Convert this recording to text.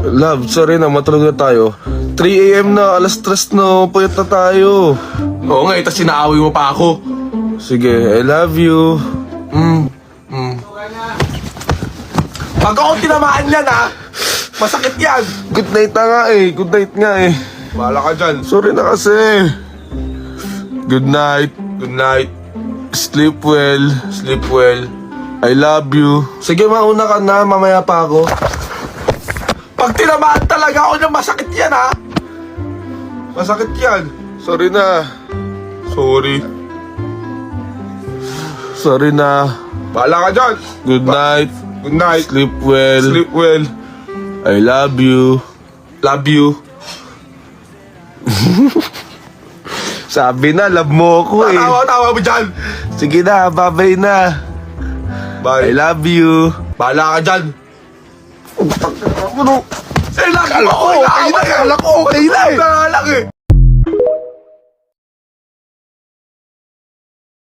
Love, sorry na, matulog na tayo. 3 AM na, alas 3 na, puyat na tayo. Oo nga, itas sinaaway mo pa ako. Sige, I love you. Pag ako tinamaan yan, ha? Masakit yan. Good night na nga eh, good night nga eh. Bahala ka dyan. Sorry na kasi. Good night. Good night. Sleep well. Sleep well. I love you. Sige, mauna ka na, mamaya pa ako. Pag tinamaan talaga ako niya, masakit yan, ha? Masakit yan. Sorry na. Sorry. Sorry na. Bahala ka dyan. Good night. Good night. Sleep well. Sleep well. I love you. Love you. Sabi na, love mo ako eh. Tawa mo dyan. Sige na, babay na. I Bye. love you. Bahala ka dyan. Ano? Eh, akala ko okay na. Akala ko okay na eh. Akala ko eh.